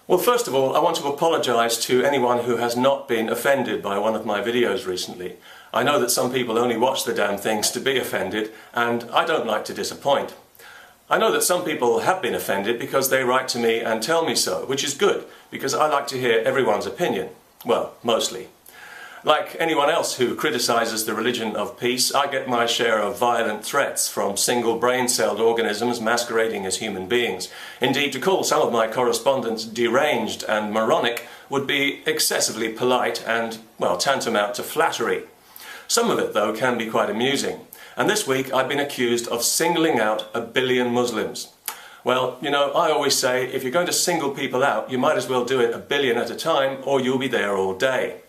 Well, first of all, I want to apologise to anyone who has not been offended by one of my videos recently. I know that some people only watch the damn things to be offended, and I don't like to disappoint. I know that some people have been offended because they write to me and tell me so, which is good, because I like to hear everyone's opinion. Well, mostly. Like anyone else who criticises the religion of peace, I get my share of violent threats from single brain-celled organisms masquerading as human beings. Indeed, to call some of my correspondents deranged and moronic would be excessively polite and, well, tantamount to flattery. Some of it, though, can be quite amusing. And this week I've been accused of singling out 1 billion Muslims. Well, you know, I always say if you're going to single people out, you might as well do it 1 billion at a time, or you'll be there all day.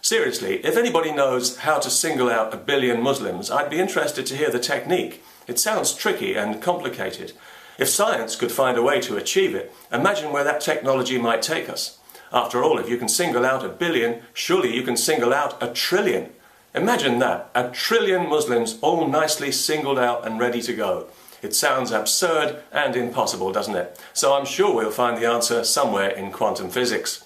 Seriously, if anybody knows how to single out 1 billion Muslims, I'd be interested to hear the technique. It sounds tricky and complicated. If science could find a way to achieve it, imagine where that technology might take us. After all, if you can single out 1 billion, surely you can single out 1 trillion. Imagine that, 1 trillion Muslims all nicely singled out and ready to go. It sounds absurd and impossible, doesn't it? So I'm sure we'll find the answer somewhere in quantum physics.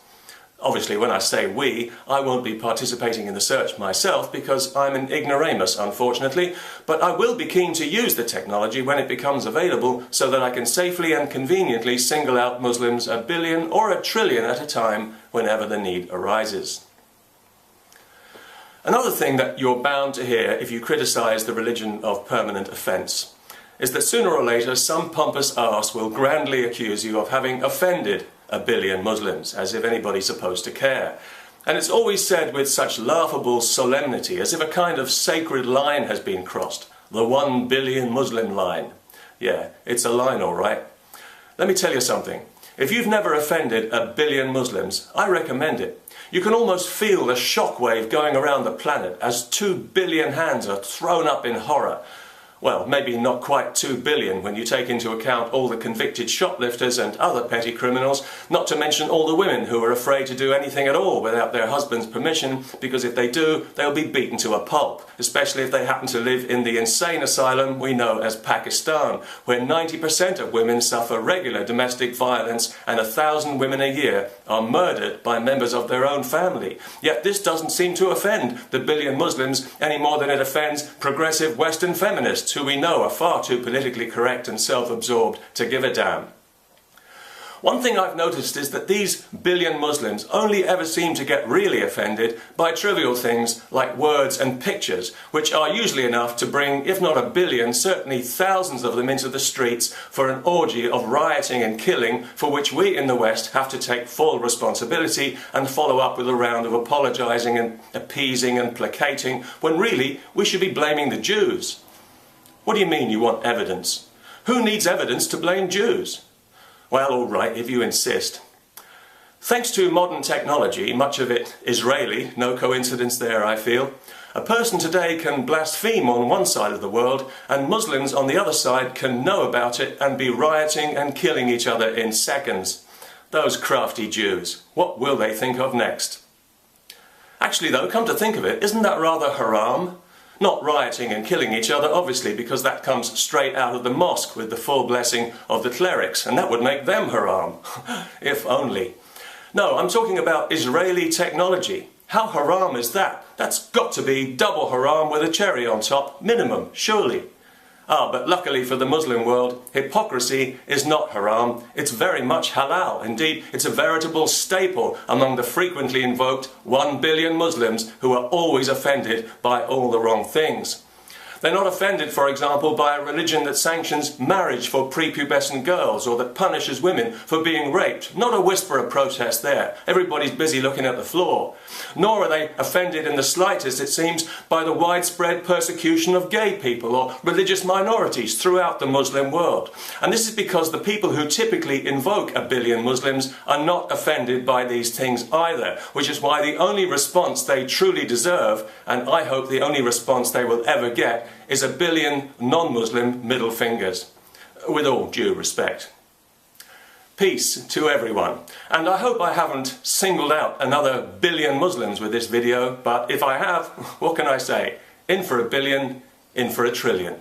Obviously, when I say we, I won't be participating in the search myself because I'm an ignoramus, unfortunately, but I will be keen to use the technology when it becomes available so that I can safely and conveniently single out Muslims 1 billion or 1 trillion at a time whenever the need arises. Another thing that you're bound to hear if you criticise the religion of permanent offence is that sooner or later some pompous arse will grandly accuse you of having offended 1 billion Muslims, as if anybody's supposed to care. And it's always said with such laughable solemnity, as if a kind of sacred line has been crossed, the 1 billion Muslim line. Yeah, it's a line all right. Let me tell you something. If you've never offended 1 billion Muslims, I recommend it. You can almost feel the shockwave going around the planet as 2 billion hands are thrown up in horror. Well, maybe not quite 2 billion when you take into account all the convicted shoplifters and other petty criminals, not to mention all the women who are afraid to do anything at all without their husband's permission, because if they do, they'll be beaten to a pulp, especially if they happen to live in the insane asylum we know as Pakistan, where 90% of women suffer regular domestic violence and 1,000 women a year are murdered by members of their own family. Yet this doesn't seem to offend the 1 billion Muslims any more than it offends progressive Western feminists, who we know are far too politically correct and self-absorbed to give a damn. One thing I've noticed is that these 1 billion Muslims only ever seem to get really offended by trivial things like words and pictures, which are usually enough to bring, if not 1 billion, certainly thousands of them into the streets for an orgy of rioting and killing for which we in the West have to take full responsibility and follow up with a round of apologising and appeasing and placating, when really we should be blaming the Jews. What do you mean you want evidence? Who needs evidence to blame Jews? Well, all right, if you insist. Thanks to modern technology, much of it Israeli, no coincidence there, I feel, a person today can blaspheme on one side of the world and Muslims on the other side can know about it and be rioting and killing each other in seconds. Those crafty Jews, what will they think of next? Actually though, come to think of it, isn't that rather haram? Not rioting and killing each other, obviously, because that comes straight out of the mosque with the full blessing of the clerics, and that would make them haram. If only. No, I'm talking about Israeli technology. How haram is that? That's got to be double haram with a cherry on top, minimum, surely. Ah, but luckily for the Muslim world, hypocrisy is not haram, it's very much halal. Indeed, it's a veritable staple among the frequently invoked 1 billion Muslims who are always offended by all the wrong things. They're not offended, for example, by a religion that sanctions marriage for prepubescent girls or that punishes women for being raped. Not a whisper of protest there. Everybody's busy looking at the floor. Nor are they offended in the slightest, it seems, by the widespread persecution of gay people or religious minorities throughout the Muslim world. And this is because the people who typically invoke 1 billion Muslims are not offended by these things either, which is why the only response they truly deserve, and I hope the only response they will ever get, is 1 billion non-Muslim middle fingers, with all due respect. Peace to everyone, and I hope I haven't singled out another 1 billion Muslims with this video, but if I have, what can I say? In for 1 billion, in for 1 trillion.